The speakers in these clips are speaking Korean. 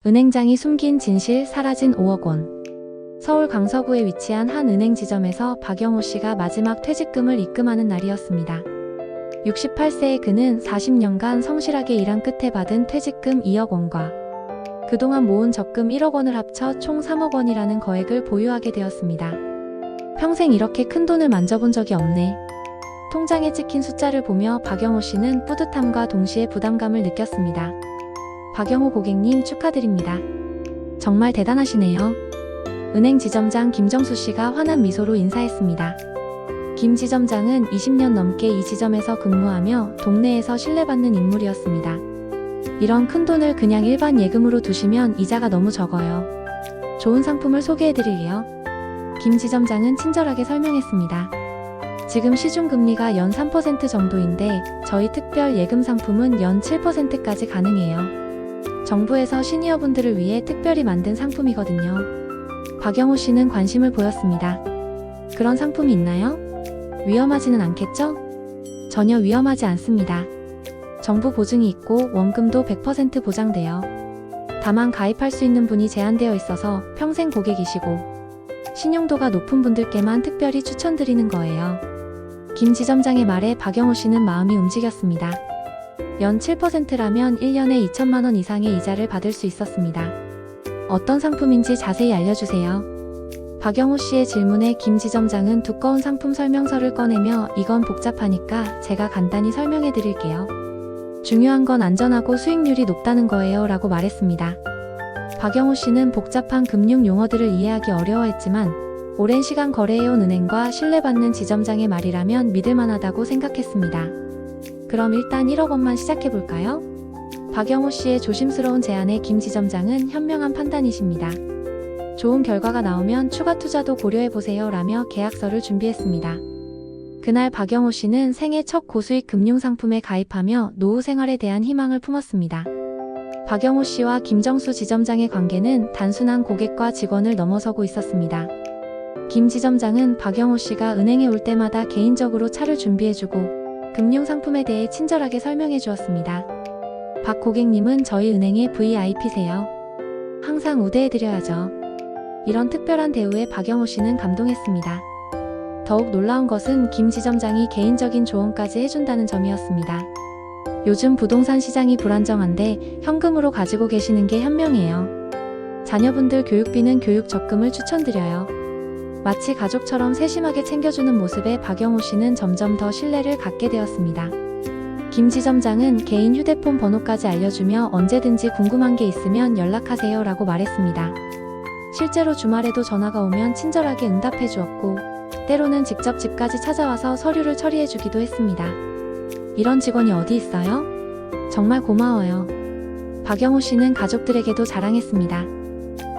은행장이 숨긴 진실, 사라진 5억 원. 서울 강서구에 위치한 한 은행 지점에서 박영호 씨가 마지막 퇴직금을 입금하는 날이었습니다. 68세의 그는 40년간 성실하게 일한 끝에 받은 퇴직금 2억 원과 그동안 모은 적금 1억 원을 합쳐 총 3억 원이라는 거액을 보유하게 되었습니다. 평생 이렇게 큰 돈을 만져본 적이 없네. 통장에 찍힌 숫자를 보며 박영호 씨는 뿌듯함과 동시에 부담감을 느꼈습니다. 박영호 고객님 축하드립니다. 정말 대단하시네요. 은행 지점장 김정수 씨가 환한 미소로 인사했습니다. 김 지점장은 20년 넘게 이 지점에서 근무하며 동네에서 신뢰받는 인물이었습니다. 이런 큰 돈을 그냥 일반 예금으로 두시면 이자가 너무 적어요. 좋은 상품을 소개해드릴게요. 김 지점장은 친절하게 설명했습니다. 지금 시중금리가 연 3% 정도인데 저희 특별 예금 상품은 연 7%까지 가능해요. 정부에서 시니어분들을 위해 특별히 만든 상품이거든요. 박영호 씨는 관심을 보였습니다. 그런 상품이 있나요? 위험하지는 않겠죠? 전혀 위험하지 않습니다. 정부 보증이 있고 원금도 100% 보장돼요. 다만 가입할 수 있는 분이 제한되어 있어서 평생 고객이시고 신용도가 높은 분들께만 특별히 추천드리는 거예요. 김 지점장의 말에 박영호 씨는 마음이 움직였습니다. 연 7%라면 1년에 2천만 원 이상의 이자를 받을 수 있었습니다. 어떤 상품인지 자세히 알려주세요. 박영호 씨의 질문에 김 지점장은 두꺼운 상품 설명서를 꺼내며 이건 복잡하니까 제가 간단히 설명해 드릴게요. 중요한 건 안전하고 수익률이 높다는 거예요 라고 말했습니다. 박영호 씨는 복잡한 금융 용어들을 이해하기 어려워했지만 오랜 시간 거래해온 은행과 신뢰받는 지점장의 말이라면 믿을만하다고 생각했습니다. 그럼 일단 1억 원만 시작해볼까요? 박영호 씨의 조심스러운 제안에 김 지점장은 현명한 판단이십니다. 좋은 결과가 나오면 추가 투자도 고려해보세요 라며 계약서를 준비했습니다. 그날 박영호 씨는 생애 첫 고수익 금융상품에 가입하며 노후 생활에 대한 희망을 품었습니다. 박영호 씨와 김정수 지점장의 관계는 단순한 고객과 직원을 넘어서고 있었습니다. 김 지점장은 박영호 씨가 은행에 올 때마다 개인적으로 차를 준비해주고 금융상품에 대해 친절하게 설명해 주었습니다. 박 고객님은 저희 은행의 VIP세요. 항상 우대해드려야죠. 이런 특별한 대우에 박영호 씨는 감동했습니다. 더욱 놀라운 것은 김 지점장이 개인적인 조언까지 해준다는 점이었습니다. 요즘 부동산 시장이 불안정한데 현금으로 가지고 계시는 게 현명해요. 자녀분들 교육비는 교육 적금을 추천드려요. 마치 가족처럼 세심하게 챙겨주는 모습에 박영호 씨는 점점 더 신뢰를 갖게 되었습니다. 김 지점장은 개인 휴대폰 번호까지 알려주며 언제든지 궁금한 게 있으면 연락하세요 라고 말했습니다. 실제로 주말에도 전화가 오면 친절하게 응답해 주었고 때로는 직접 집까지 찾아와서 서류를 처리해 주기도 했습니다. 이런 직원이 어디 있어요? 정말 고마워요. 박영호 씨는 가족들에게도 자랑했습니다.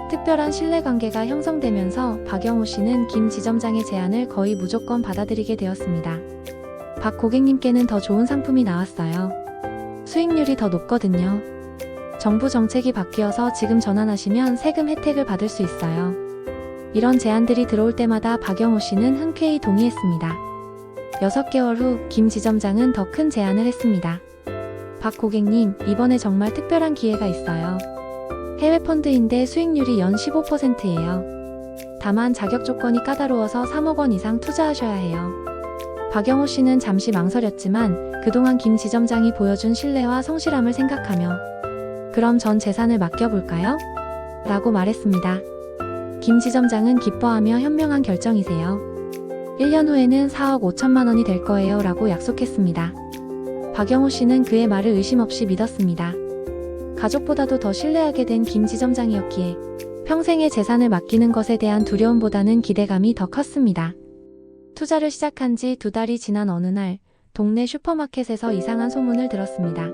특별한 신뢰관계가 형성되면서 박영호 씨는 김 지점장의 제안을 거의 무조건 받아들이게 되었습니다. 박 고객님께는 더 좋은 상품이 나왔어요. 수익률이 더 높거든요. 정부 정책이 바뀌어서 지금 전환하시면 세금 혜택을 받을 수 있어요. 이런 제안들이 들어올 때마다 박영호 씨는 흔쾌히 동의했습니다. 6개월 후 김 지점장은 더 큰 제안을 했습니다. 박 고객님, 이번에 정말 특별한 기회가 있어요. 해외 펀드인데 수익률이 연 15%예요. 다만 자격 조건이 까다로워서 3억 원 이상 투자하셔야 해요. 박영호 씨는 잠시 망설였지만 그동안 김 지점장이 보여준 신뢰와 성실함을 생각하며 그럼 전 재산을 맡겨볼까요? 라고 말했습니다. 김 지점장은 기뻐하며 현명한 결정이세요. 1년 후에는 4억 5천만 원이 될 거예요 라고 약속했습니다. 박영호 씨는 그의 말을 의심 없이 믿었습니다. 가족보다도 더 신뢰하게 된 김 지점장이었기에 평생의 재산을 맡기는 것에 대한 두려움보다는 기대감이 더 컸습니다. 투자를 시작한 지 2달이 지난 어느 날 동네 슈퍼마켓에서 이상한 소문을 들었습니다.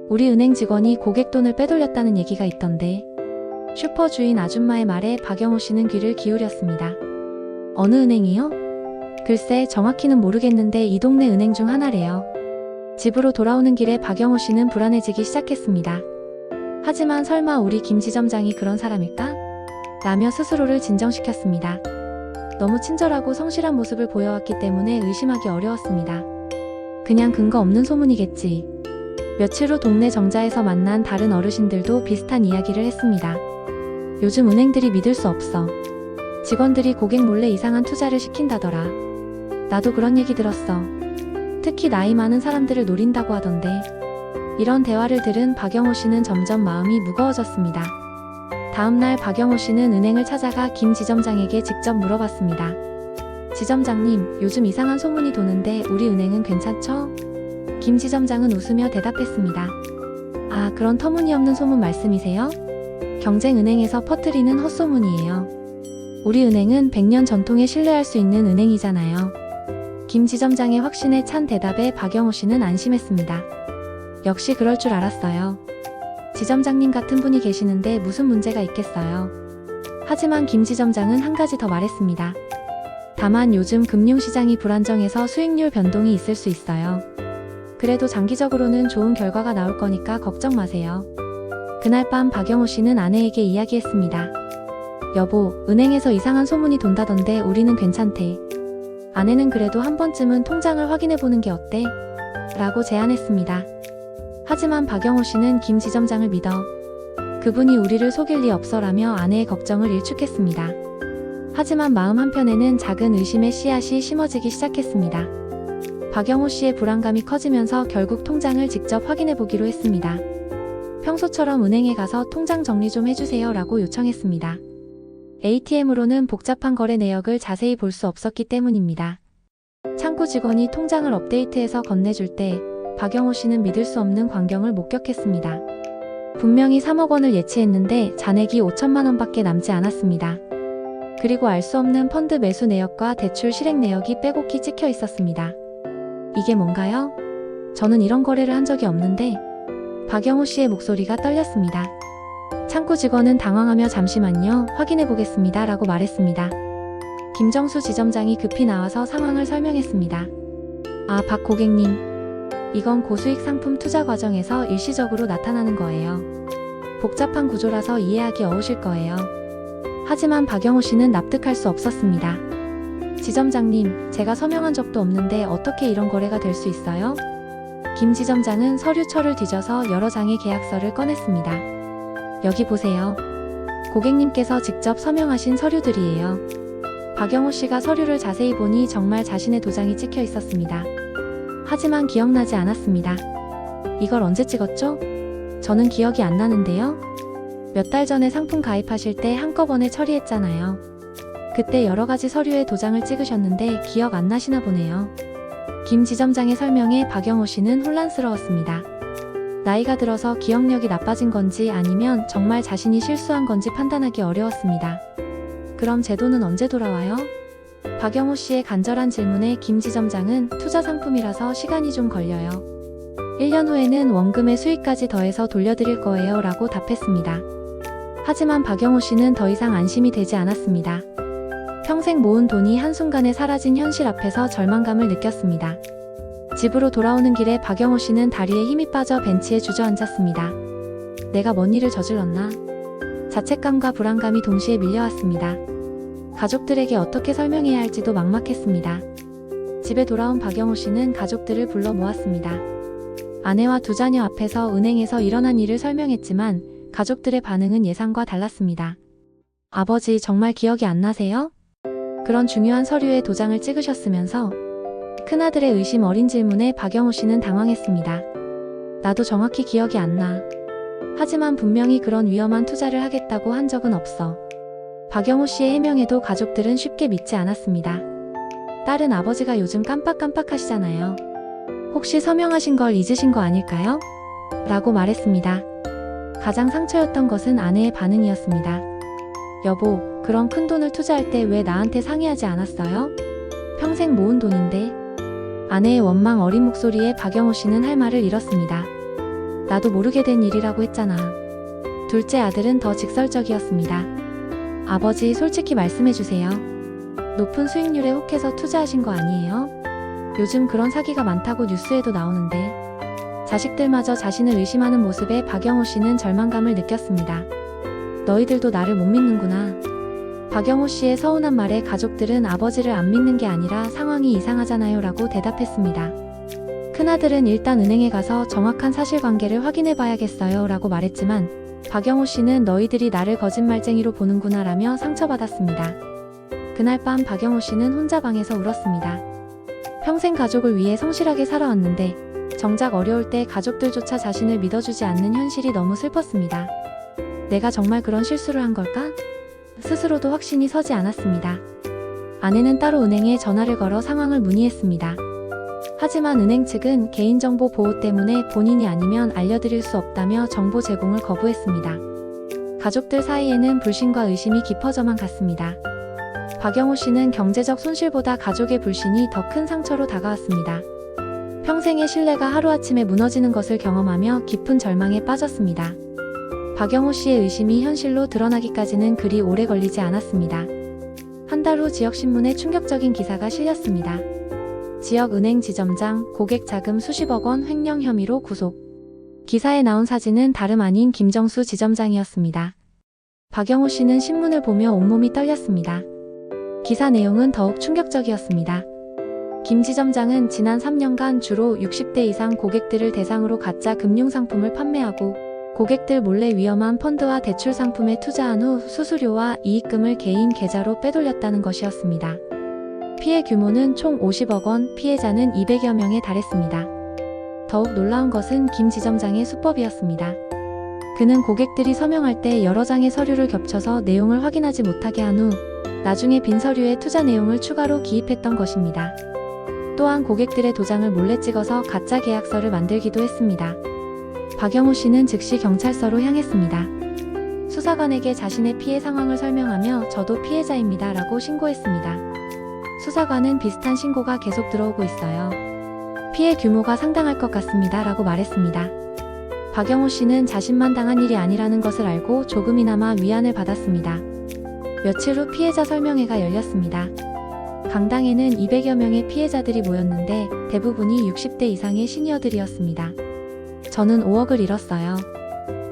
우리 은행 직원이 고객 돈을 빼돌렸다는 얘기가 있던데. 슈퍼 주인 아줌마의 말에 박영호 씨는 귀를 기울였습니다. 어느 은행이요? 글쎄 정확히는 모르겠는데 이 동네 은행 중 하나래요. 집으로 돌아오는 길에 박영호 씨는 불안해지기 시작했습니다. 하지만 설마 우리 김 지점장이 그런 사람일까? 라며 스스로를 진정시켰습니다. 너무 친절하고 성실한 모습을 보여왔기 때문에 의심하기 어려웠습니다. 그냥 근거 없는 소문이겠지. 며칠 후 동네 정자에서 만난 다른 어르신들도 비슷한 이야기를 했습니다. 요즘 은행들이 믿을 수 없어. 직원들이 고객 몰래 이상한 투자를 시킨다더라. 나도 그런 얘기 들었어. 특히 나이 많은 사람들을 노린다고 하던데. 이런 대화를 들은 박영호 씨는 점점 마음이 무거워졌습니다. 다음날 박영호 씨는 은행을 찾아가 김 지점장에게 직접 물어봤습니다. 지점장님, 요즘 이상한 소문이 도는데 우리 은행은 괜찮죠? 김 지점장은 웃으며 대답했습니다. 아, 그런 터무니없는 소문 말씀이세요? 경쟁은행에서 퍼뜨리는 헛소문이에요. 우리 은행은 100년 전통에 신뢰할 수 있는 은행이잖아요. 김 지점장의 확신에 찬 대답에 박영호 씨는 안심했습니다. 역시 그럴 줄 알았어요. 지점장님 같은 분이 계시는데 무슨 문제가 있겠어요. 하지만 김 지점장은 한 가지 더 말했습니다. 다만 요즘 금융시장이 불안정해서 수익률 변동이 있을 수 있어요. 그래도 장기적으로는 좋은 결과가 나올 거니까 걱정 마세요. 그날 밤 박영호 씨는 아내에게 이야기했습니다. 여보, 은행에서 이상한 소문이 돈다던데 우리는 괜찮대. 아내는 그래도 한 번쯤은 통장을 확인해보는 게 어때? 라고 제안했습니다. 하지만 박영호 씨는 김 지점장을 믿어. 그분이 우리를 속일 리 없어라며 아내의 걱정을 일축했습니다. 하지만 마음 한편에는 작은 의심의 씨앗이 심어지기 시작했습니다. 박영호 씨의 불안감이 커지면서 결국 통장을 직접 확인해보기로 했습니다. 평소처럼 은행에 가서 통장 정리 좀 해주세요 라고 요청했습니다. ATM으로는 복잡한 거래 내역을 자세히 볼 수 없었기 때문입니다. 창구 직원이 통장을 업데이트해서 건네줄 때 박영호 씨는 믿을 수 없는 광경을 목격했습니다. 분명히 3억 원을 예치했는데 잔액이 5천만 원밖에 남지 않았습니다. 그리고 알 수 없는 펀드 매수 내역과 대출 실행 내역이 빼곡히 찍혀 있었습니다. 이게 뭔가요? 저는 이런 거래를 한 적이 없는데. 박영호 씨의 목소리가 떨렸습니다. 창구 직원은 당황하며 잠시만요, 확인해 보겠습니다 라고 말했습니다. 김정수 지점장이 급히 나와서 상황을 설명했습니다. 아, 박 고객님. 이건 고수익 상품 투자 과정에서 일시적으로 나타나는 거예요. 복잡한 구조라서 이해하기 어우실 거예요. 하지만 박영호 씨는 납득할 수 없었습니다. 지점장님, 제가 서명한 적도 없는데 어떻게 이런 거래가 될 수 있어요? 김 지점장은 서류철을 뒤져서 여러 장의 계약서를 꺼냈습니다. 여기 보세요. 고객님께서 직접 서명하신 서류들이에요. 박영호 씨가 서류를 자세히 보니 정말 자신의 도장이 찍혀 있었습니다. 하지만 기억나지 않았습니다. 이걸 언제 찍었죠? 저는 기억이 안 나는데요? 몇 달 전에 상품 가입하실 때 한꺼번에 처리했잖아요. 그때 여러 가지 서류에 도장을 찍으셨는데 기억 안 나시나 보네요. 김 지점장의 설명에 박영호 씨는 혼란스러웠습니다. 나이가 들어서 기억력이 나빠진 건지 아니면 정말 자신이 실수한 건지 판단하기 어려웠습니다. 그럼 제 돈은 언제 돌아와요? 박영호 씨의 간절한 질문에 김 지점장은 투자 상품이라서 시간이 좀 걸려요. 1년 후에는 원금의 수익까지 더해서 돌려드릴 거예요 라고 답했습니다. 하지만 박영호 씨는 더 이상 안심이 되지 않았습니다. 평생 모은 돈이 한순간에 사라진 현실 앞에서 절망감을 느꼈습니다. 집으로 돌아오는 길에 박영호 씨는 다리에 힘이 빠져 벤치에 주저앉았습니다. 내가 뭔 일을 저질렀나? 자책감과 불안감이 동시에 밀려왔습니다. 가족들에게 어떻게 설명해야 할지도 막막했습니다. 집에 돌아온 박영호 씨는 가족들을 불러 모았습니다. 아내와 두 자녀 앞에서 은행에서 일어난 일을 설명했지만 가족들의 반응은 예상과 달랐습니다. 아버지, 정말 기억이 안 나세요? 그런 중요한 서류에 도장을 찍으셨으면서. 큰아들의 의심 어린 질문에 박영호 씨는 당황했습니다. 나도 정확히 기억이 안 나. 하지만 분명히 그런 위험한 투자를 하겠다고 한 적은 없어. 박영호 씨의 해명에도 가족들은 쉽게 믿지 않았습니다. 딸은 아버지가 요즘 깜빡깜빡하시잖아요. 혹시 서명하신 걸 잊으신 거 아닐까요? 라고 말했습니다. 가장 상처였던 것은 아내의 반응이었습니다. 여보, 그런 큰 돈을 투자할 때 왜 나한테 상의하지 않았어요? 평생 모은 돈인데. 아내의 원망 어린 목소리에 박영호 씨는 할 말을 잃었습니다. 나도 모르게 된 일이라고 했잖아. 둘째 아들은 더 직설적이었습니다. 아버지, 솔직히 말씀해주세요. 높은 수익률에 혹해서 투자하신 거 아니에요? 요즘 그런 사기가 많다고 뉴스에도 나오는데. 자식들마저 자신을 의심하는 모습에 박영호 씨는 절망감을 느꼈습니다. 너희들도 나를 못 믿는구나. 박영호 씨의 서운한 말에 가족들은 아버지를 안 믿는 게 아니라 상황이 이상하잖아요 라고 대답했습니다. 큰아들은 일단 은행에 가서 정확한 사실관계를 확인해 봐야겠어요 라고 말했지만 박영호 씨는 너희들이 나를 거짓말쟁이로 보는구나 라며 상처받았습니다. 그날 밤 박영호 씨는 혼자 방에서 울었습니다. 평생 가족을 위해 성실하게 살아왔는데 정작 어려울 때 가족들조차 자신을 믿어주지 않는 현실이 너무 슬펐습니다. 내가 정말 그런 실수를 한 걸까? 스스로도 확신이 서지 않았습니다. 아내는 따로 은행에 전화를 걸어 상황을 문의했습니다. 하지만 은행 측은 개인정보 보호 때문에 본인이 아니면 알려드릴 수 없다며 정보 제공을 거부했습니다. 가족들 사이에는 불신과 의심이 깊어져만 갔습니다. 박영호 씨는 경제적 손실보다 가족의 불신이 더 큰 상처로 다가왔습니다. 평생의 신뢰가 하루아침에 무너지는 것을 경험하며 깊은 절망에 빠졌습니다. 박영호 씨의 의심이 현실로 드러나기까지는 그리 오래 걸리지 않았습니다. 한 달 후 지역신문에 충격적인 기사가 실렸습니다. 지역은행 지점장 고객 자금 수십억 원 횡령 혐의로 구속. 기사에 나온 사진은 다름 아닌 김정수 지점장이었습니다. 박영호 씨는 신문을 보며 온몸이 떨렸습니다. 기사 내용은 더욱 충격적이었습니다. 김 지점장은 지난 3년간 주로 60대 이상 고객들을 대상으로 가짜 금융상품을 판매하고 고객들 몰래 위험한 펀드와 대출 상품에 투자한 후 수수료와 이익금을 개인 계좌로 빼돌렸다는 것이었습니다. 피해 규모는 총 50억 원, 피해자는 200여 명에 달했습니다. 더욱 놀라운 것은 김 지점장의 수법이었습니다. 그는 고객들이 서명할 때 여러 장의 서류를 겹쳐서 내용을 확인하지 못하게 한 후 나중에 빈 서류에 투자 내용을 추가로 기입했던 것입니다. 또한 고객들의 도장을 몰래 찍어서 가짜 계약서를 만들기도 했습니다. 박영호 씨는 즉시 경찰서로 향했습니다. 수사관에게 자신의 피해 상황을 설명하며 저도 피해자입니다 라고 신고했습니다. 수사관은 비슷한 신고가 계속 들어오고 있어요. 피해 규모가 상당할 것 같습니다 라고 말했습니다. 박영호 씨는 자신만 당한 일이 아니라는 것을 알고 조금이나마 위안을 받았습니다. 며칠 후 피해자 설명회가 열렸습니다. 강당에는 200여 명의 피해자들이 모였는데 대부분이 60대 이상의 시니어들이었습니다. 저는 5억을 잃었어요.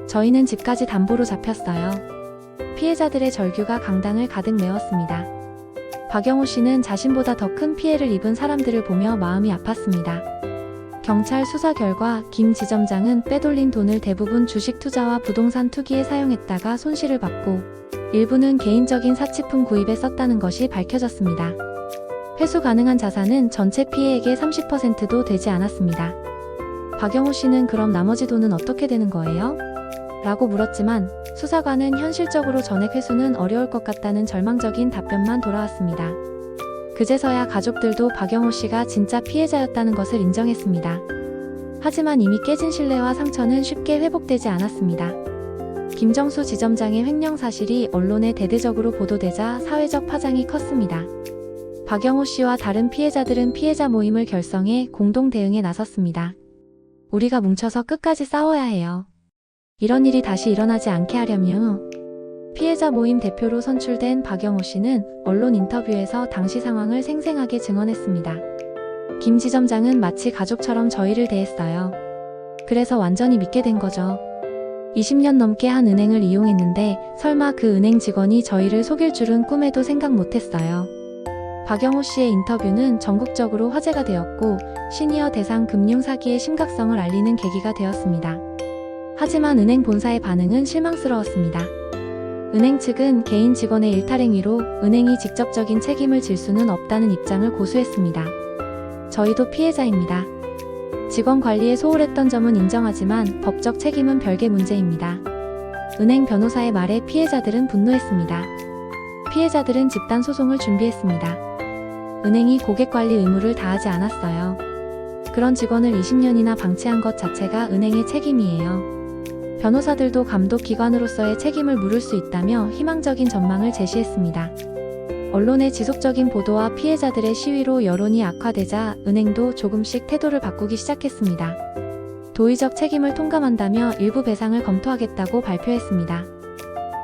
저희는 집까지 담보로 잡혔어요. 피해자들의 절규가 강당을 가득 메웠습니다. 박영호 씨는 자신보다 더 큰 피해를 입은 사람들을 보며 마음이 아팠습니다. 경찰 수사 결과 김 지점장은 빼돌린 돈을 대부분 주식 투자와 부동산 투기에 사용했다가 손실을 받고 일부는 개인적인 사치품 구입에 썼다는 것이 밝혀졌습니다. 회수 가능한 자산은 전체 피해액의 30%도 되지 않았습니다. 박영호 씨는 그럼 나머지 돈은 어떻게 되는 거예요? 라고 물었지만 수사관은 현실적으로 전액 회수는 어려울 것 같다는 절망적인 답변만 돌아왔습니다. 그제서야 가족들도 박영호 씨가 진짜 피해자였다는 것을 인정했습니다. 하지만 이미 깨진 신뢰와 상처는 쉽게 회복되지 않았습니다. 김정수 지점장의 횡령 사실이 언론에 대대적으로 보도되자 사회적 파장이 컸습니다. 박영호 씨와 다른 피해자들은 피해자 모임을 결성해 공동 대응에 나섰습니다. 우리가 뭉쳐서 끝까지 싸워야 해요. 이런 일이 다시 일어나지 않게 하려며 피해자 모임 대표로 선출된 박영호 씨는 언론 인터뷰에서 당시 상황을 생생하게 증언했습니다. 김 지점장은 마치 가족처럼 저희를 대했어요. 그래서 완전히 믿게 된 거죠. 20년 넘게 한 은행을 이용했는데 설마 그 은행 직원이 저희를 속일 줄은 꿈에도 생각 못했어요. 박영호 씨의 인터뷰는 전국적으로 화제가 되었고 시니어 대상 금융 사기의 심각성을 알리는 계기가 되었습니다. 하지만 은행 본사의 반응은 실망스러웠습니다. 은행 측은 개인 직원의 일탈행위로 은행이 직접적인 책임을 질 수는 없다는 입장을 고수했습니다. 저희도 피해자입니다. 직원 관리에 소홀했던 점은 인정하지만 법적 책임은 별개 문제입니다. 은행 변호사의 말에 피해자들은 분노했습니다. 피해자들은 집단 소송을 준비했습니다. 은행이 고객관리 의무를 다하지 않았어요. 그런 직원을 20년이나 방치한 것 자체가 은행의 책임이에요. 변호사들도 감독기관으로서의 책임을 물을 수 있다며 희망적인 전망을 제시했습니다. 언론의 지속적인 보도와 피해자들의 시위로 여론이 악화되자 은행도 조금씩 태도를 바꾸기 시작했습니다. 도의적 책임을 통감한다며 일부 배상을 검토하겠다고 발표했습니다.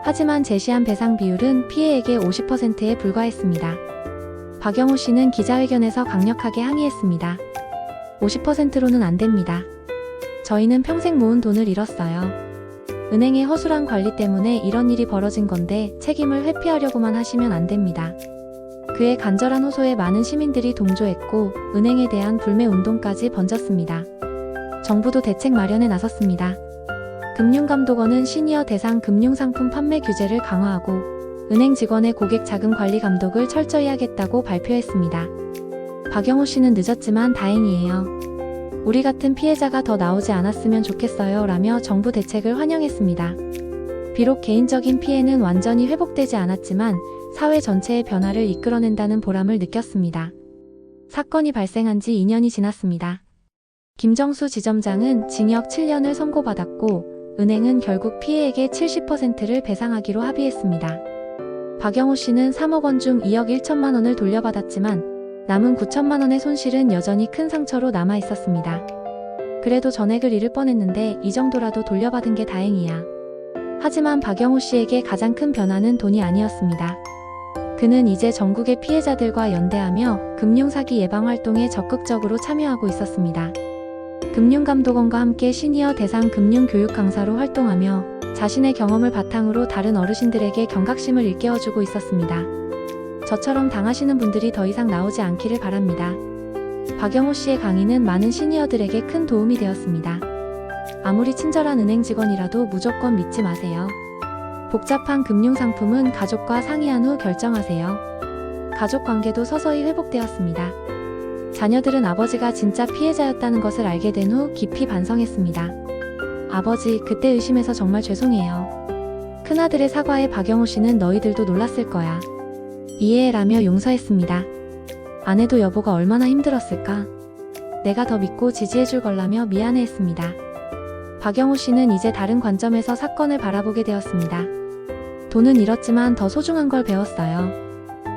하지만 제시한 배상 비율은 피해액의 50%에 불과했습니다. 박영호 씨는 기자회견에서 강력하게 항의했습니다. 50%로는 안 됩니다. 저희는 평생 모은 돈을 잃었어요. 은행의 허술한 관리 때문에 이런 일이 벌어진 건데 책임을 회피하려고만 하시면 안 됩니다. 그의 간절한 호소에 많은 시민들이 동조했고 은행에 대한 불매 운동까지 번졌습니다. 정부도 대책 마련에 나섰습니다. 금융감독원은 시니어 대상 금융상품 판매 규제를 강화하고 은행 직원의 고객 자금 관리 감독을 철저히 하겠다고 발표했습니다. 박영호 씨는 늦었지만 다행이에요. 우리 같은 피해자가 더 나오지 않았으면 좋겠어요 라며 정부 대책을 환영했습니다. 비록 개인적인 피해는 완전히 회복되지 않았지만 사회 전체의 변화를 이끌어낸다는 보람을 느꼈습니다. 사건이 발생한 지 2년이 지났습니다. 김정수 지점장은 징역 7년을 선고받았고 은행은 결국 피해액의 70%를 배상하기로 합의했습니다. 박영호 씨는 3억 원 중 2억 1천만 원을 돌려받았지만 남은 9천만 원의 손실은 여전히 큰 상처로 남아 있었습니다. 그래도 전액을 잃을 뻔했는데 이 정도라도 돌려받은 게 다행이야. 하지만 박영호 씨에게 가장 큰 변화는 돈이 아니었습니다. 그는 이제 전국의 피해자들과 연대하며 금융사기 예방 활동에 적극적으로 참여하고 있었습니다. 금융감독원과 함께 시니어 대상 금융교육 강사로 활동하며 자신의 경험을 바탕으로 다른 어르신들에게 경각심을 일깨워주고 있었습니다. 저처럼 당하시는 분들이 더 이상 나오지 않기를 바랍니다. 박영호 씨의 강의는 많은 시니어들에게 큰 도움이 되었습니다. 아무리 친절한 은행 직원이라도 무조건 믿지 마세요. 복잡한 금융상품은 가족과 상의한 후 결정하세요. 가족 관계도 서서히 회복되었습니다. 자녀들은 아버지가 진짜 피해자였다는 것을 알게 된 후 깊이 반성했습니다. 아버지, 그때 의심해서 정말 죄송해요. 큰아들의 사과에 박영호 씨는 너희들도 놀랐을 거야. 이해해라며 용서했습니다. 아내도 여보가 얼마나 힘들었을까? 내가 더 믿고 지지해줄 걸라며 미안해했습니다. 박영호 씨는 이제 다른 관점에서 사건을 바라보게 되었습니다. 돈은 잃었지만 더 소중한 걸 배웠어요.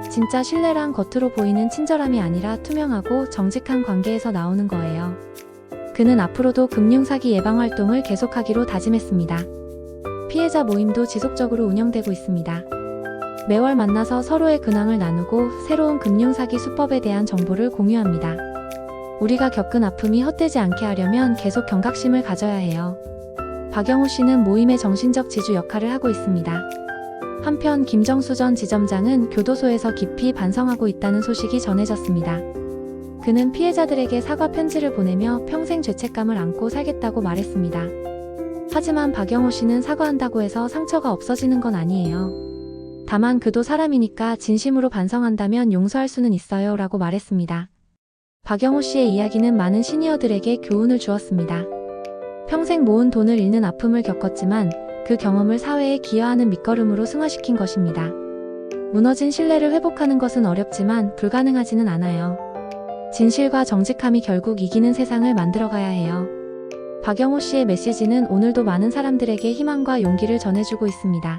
진짜 신뢰란 겉으로 보이는 친절함이 아니라 투명하고 정직한 관계에서 나오는 거예요. 그는 앞으로도 금융사기 예방 활동을 계속하기로 다짐했습니다. 피해자 모임도 지속적으로 운영되고 있습니다. 매월 만나서 서로의 근황을 나누고 새로운 금융사기 수법에 대한 정보를 공유합니다. 우리가 겪은 아픔이 헛되지 않게 하려면 계속 경각심을 가져야 해요. 박영호 씨는 모임의 정신적 지주 역할을 하고 있습니다. 한편 김정수 전 지점장은 교도소에서 깊이 반성하고 있다는 소식이 전해졌습니다. 그는 피해자들에게 사과 편지를 보내며 평생 죄책감을 안고 살겠다고 말했습니다. 하지만 박영호 씨는 사과한다고 해서 상처가 없어지는 건 아니에요. 다만 그도 사람이니까 진심으로 반성한다면 용서할 수는 있어요 라고 말했습니다. 박영호 씨의 이야기는 많은 시니어들에게 교훈을 주었습니다. 평생 모은 돈을 잃는 아픔을 겪었지만 그 경험을 사회에 기여하는 밑거름으로 승화시킨 것입니다. 무너진 신뢰를 회복하는 것은 어렵지만 불가능하지는 않아요. 진실과 정직함이 결국 이기는 세상을 만들어가야 해요. 박영호 씨의 메시지는 오늘도 많은 사람들에게 희망과 용기를 전해주고 있습니다.